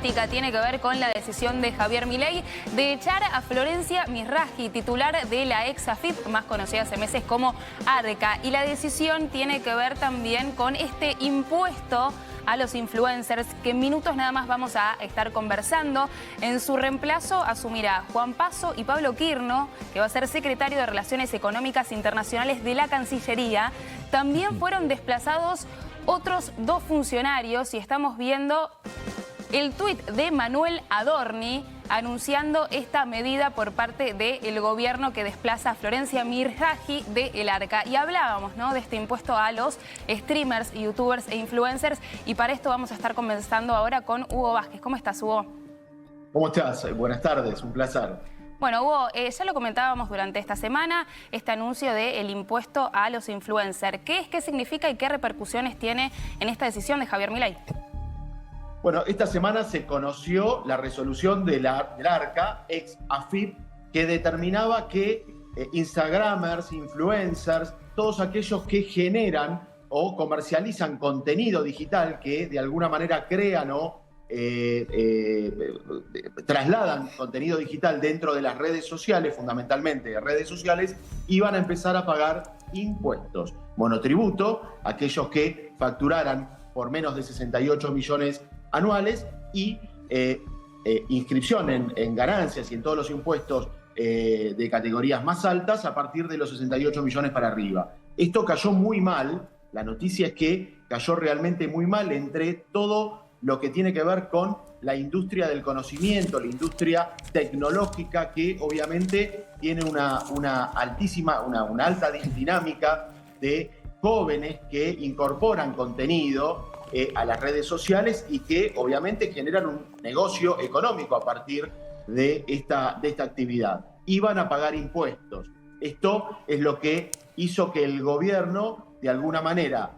política tiene que ver con la decisión de Javier Milei de echar a Florencia Mizrahi, titular de la ex AFIP, más conocida hace meses como Arca. Y la decisión tiene que ver también con este impuesto a los influencers, que en minutos nada más vamos a estar conversando. En su reemplazo asumirá Juan Paso y Pablo Quirno, que va a ser secretario de Relaciones Económicas Internacionales de la Cancillería. También fueron desplazados otros dos funcionarios y estamos viendo el tuit de Manuel Adorni anunciando esta medida por parte del gobierno que desplaza a Florencia Mizrahi de El Arca. Y hablábamos, ¿no?, de este impuesto a los streamers, youtubers e influencers. Y para esto vamos a estar conversando ahora con Hugo Vázquez. ¿Cómo estás, Hugo? ¿Cómo estás? Buenas tardes, un placer. Bueno, Hugo, ya lo comentábamos durante esta semana, este anuncio del impuesto a los influencers. ¿Qué es, qué significa y qué repercusiones tiene en esta decisión de Javier Milei? Bueno, esta semana se conoció la resolución del Arca, ex AFIP, que determinaba que instagramers, influencers, todos aquellos que generan o comercializan contenido digital, que de alguna manera crean o trasladan contenido digital dentro de las redes sociales, fundamentalmente redes sociales, iban a empezar a pagar impuestos. Monotributo, aquellos que facturaran por menos de 68 millones anuales y inscripción en ganancias y en todos los impuestos de categorías más altas a partir de los 68 millones para arriba. Esto cayó muy mal, la noticia es que cayó realmente muy mal entre todo lo que tiene que ver con la industria del conocimiento, la industria tecnológica, que obviamente tiene una alta dinámica de jóvenes que incorporan contenido a las redes sociales y que obviamente generan un negocio económico a partir de esta actividad. Iban a pagar impuestos. Esto es lo que hizo que el gobierno, de alguna manera,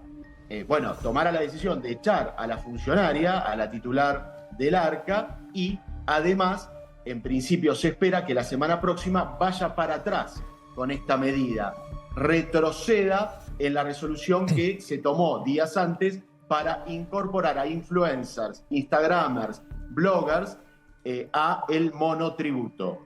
tomara la decisión de echar a la funcionaria, a la titular del Arca, y además, en principio se espera que la semana próxima vaya para atrás con esta medida, retroceda en la resolución que se tomó días antes para incorporar a influencers, instagramers, bloggers a el monotributo.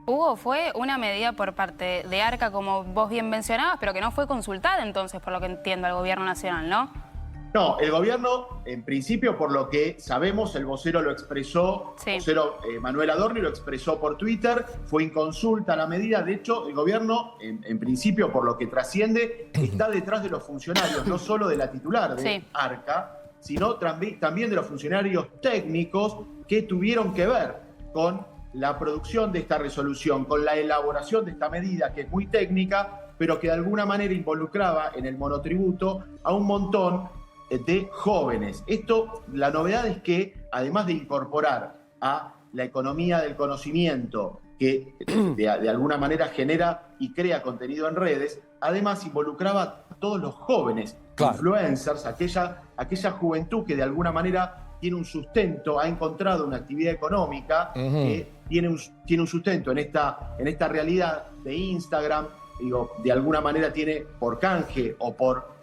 Hugo, fue una medida por parte de Arca, como vos bien mencionabas, pero que no fue consultada entonces, por lo que entiendo, al gobierno nacional, ¿no? No, el gobierno, en principio, por lo que sabemos, el vocero lo expresó, sí. El vocero Manuel Adorni lo expresó por Twitter, fue inconsulta la medida. De hecho, el gobierno, en principio, por lo que trasciende, está detrás de los funcionarios, no solo de la titular de Arca, sino también de los funcionarios técnicos que tuvieron que ver con la producción de esta resolución, con la elaboración de esta medida, que es muy técnica, pero que de alguna manera involucraba en el monotributo a un montón de jóvenes. Esto, la novedad es que, además de incorporar a la economía del conocimiento, que de alguna manera genera y crea contenido en redes, además involucraba a todos los jóvenes, influencers, aquella juventud que de alguna manera tiene un sustento, ha encontrado una actividad económica que tiene un sustento en esta realidad de Instagram, digo, de alguna manera tiene por canje o por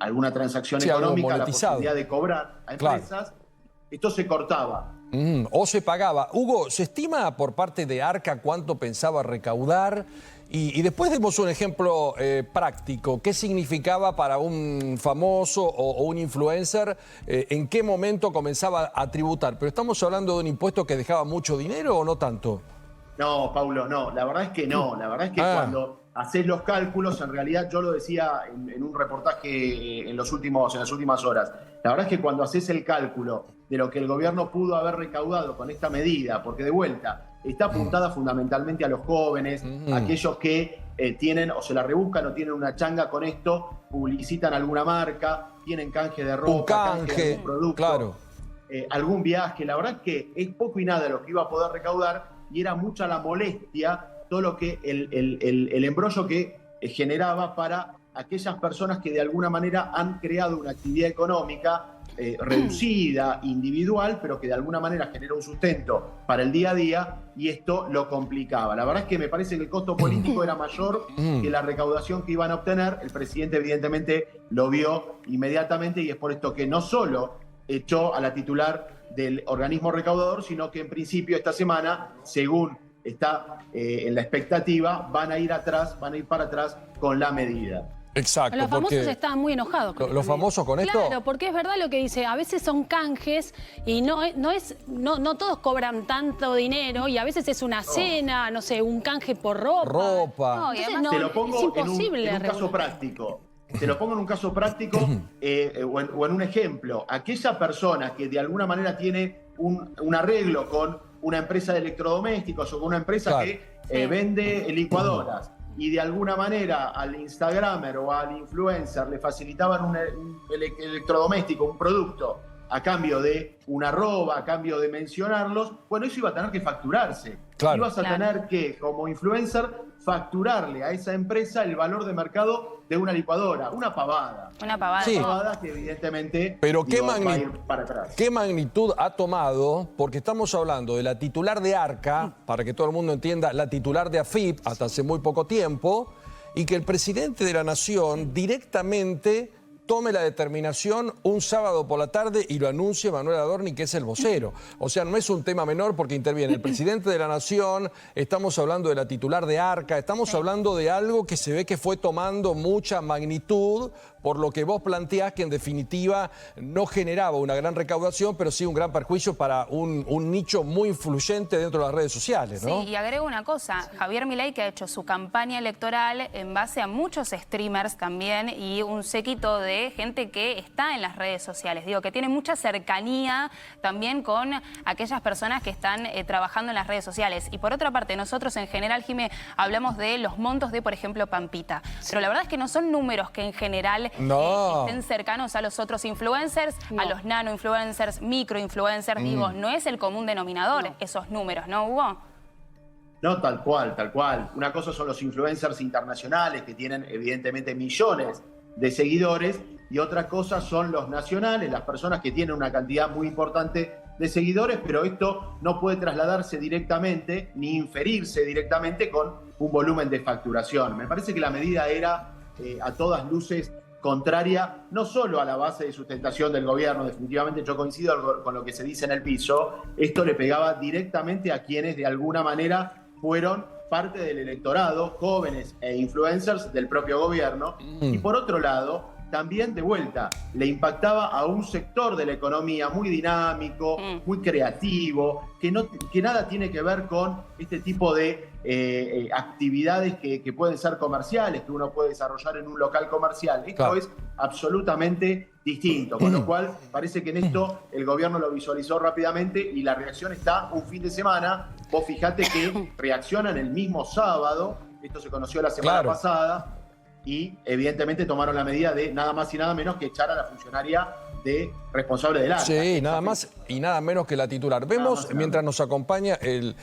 alguna transacción económica la posibilidad de cobrar a empresas. Esto se cortaba. O se pagaba. Hugo, ¿se estima por parte de Arca cuánto pensaba recaudar? Y después demos un ejemplo práctico. ¿Qué significaba para un famoso o un influencer? ¿En qué momento comenzaba a tributar? ¿Pero estamos hablando de un impuesto que dejaba mucho dinero o no tanto? No, Paulo, no. La verdad es que no. La verdad es que cuando haces los cálculos, en realidad, yo lo decía en un reportaje en las últimas horas, la verdad es que cuando haces el cálculo de lo que el gobierno pudo haber recaudado con esta medida, porque de vuelta está apuntada fundamentalmente a los jóvenes, aquellos que tienen o se la rebuscan o tienen una changa con esto, publicitan alguna marca, tienen canje de ropa, canje de algún producto, algún viaje. La verdad es que es poco y nada lo que iba a poder recaudar y era mucha la molestia, todo lo que el embrollo que generaba para aquellas personas que de alguna manera han creado una actividad económica reducida, individual, pero que de alguna manera genera un sustento para el día a día, y esto lo complicaba. La verdad es que me parece que el costo político era mayor que la recaudación que iban a obtener. El presidente evidentemente lo vio inmediatamente y es por esto que no solo echó a la titular del organismo recaudador, sino que en principio esta semana, según está en la expectativa, van a ir para atrás con la medida. Exacto. Los famosos porque estaban muy enojados con ¿Los famosos con esto? Claro, porque es verdad lo que dice, a veces son canjes y no todos cobran tanto dinero y a veces es una cena, no sé, un canje por ropa. No, y Entonces, además no, Te lo pongo es imposible en un caso regular. práctico. Te lo pongo en un caso práctico o en un ejemplo. Aquella persona que de alguna manera tiene un arreglo con una empresa de electrodomésticos o con una empresa Claro. que vende licuadoras y de alguna manera al Instagramer o al influencer le facilitaban un electrodoméstico, un producto, a cambio de una arroba, a cambio de mencionarlos, bueno, eso iba a tener que facturarse. Claro. Ibas a Claro. tener que, como influencer, facturarle a esa empresa el valor de mercado de una licuadora. Una pavada. Una pavada. Sí. Una pavada que evidentemente Pero ¿qué va a ir para atrás. ¿Qué magnitud ha tomado? Porque estamos hablando de la titular de Arca, para que todo el mundo entienda, la titular de AFIP hasta hace muy poco tiempo, y que el presidente de la Nación directamente tome la determinación un sábado por la tarde y lo anuncie Manuel Adorni, que es el vocero. O sea, no es un tema menor porque interviene el presidente de la Nación, estamos hablando de la titular de Arca, estamos hablando de algo que se ve que fue tomando mucha magnitud, por lo que vos planteás que en definitiva no generaba una gran recaudación, pero sí un gran perjuicio para un nicho muy influyente dentro de las redes sociales, ¿no? Sí, y agrego una cosa, Javier Milei, que ha hecho su campaña electoral en base a muchos streamers también y un séquito de gente que está en las redes sociales, digo, que tiene mucha cercanía también con aquellas personas que están trabajando en las redes sociales. Y por otra parte, nosotros en general, Jimé, hablamos de los montos de, por ejemplo, Pampita, pero la verdad es que no son números que en general No. estén cercanos a los otros influencers, a No. los nano influencers, micro influencers, digo, no es el común denominador esos números, ¿no, Hugo? No, tal cual, tal cual. Una cosa son los influencers internacionales que tienen evidentemente millones de seguidores y otra cosa son los nacionales, las personas que tienen una cantidad muy importante de seguidores, pero esto no puede trasladarse directamente ni inferirse directamente con un volumen de facturación. Me parece que la medida era a todas luces contraria no solo a la base de sustentación del gobierno, definitivamente yo coincido con lo que se dice en el piso, esto le pegaba directamente a quienes de alguna manera fueron parte del electorado, jóvenes e influencers del propio gobierno, y por otro lado, también de vuelta, le impactaba a un sector de la economía muy dinámico, muy creativo, que nada tiene que ver con este tipo de actividades que pueden ser comerciales, que uno puede desarrollar en un local comercial. Esto Claro. es absolutamente distinto, con lo cual parece que en esto el gobierno lo visualizó rápidamente y la reacción está un fin de semana. Vos fijate que reaccionan el mismo sábado, esto se conoció la semana Claro. pasada, y evidentemente tomaron la medida de nada más y nada menos que echar a la funcionaria de responsable del Arca. Sí, nada más y nada menos que la titular. Vemos, mientras nos acompaña el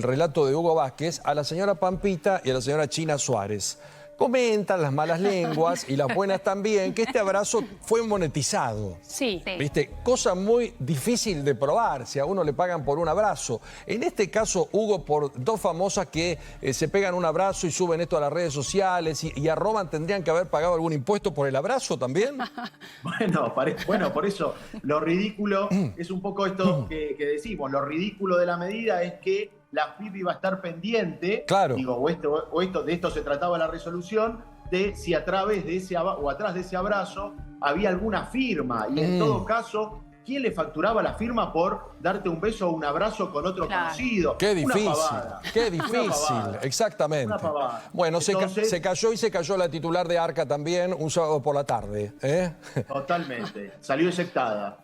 relato de Hugo Vázquez, a la señora Pampita y a la señora China Suárez. Comentan las malas lenguas y las buenas también, que este abrazo fue monetizado. Sí. Sí. ¿Viste? Cosa muy difícil de probar, si a uno le pagan por un abrazo. En este caso, Hugo, por dos famosas que se pegan un abrazo y suben esto a las redes sociales y arroban, ¿tendrían que haber pagado algún impuesto por el abrazo también? Bueno, por eso, lo ridículo es un poco esto que decimos, lo ridículo de la medida es que la AFIP iba a estar pendiente, Claro. digo, de esto se trataba la resolución, de si a través de ese o atrás de ese abrazo había alguna firma, y en todo caso, ¿quién le facturaba la firma por darte un beso o un abrazo con otro Claro. conocido? Qué Una difícil, pavada. qué Una difícil, pavada. exactamente. Una pavada. Bueno, Entonces, se cayó la titular de Arca también un sábado por la tarde. Totalmente, salió eyectada.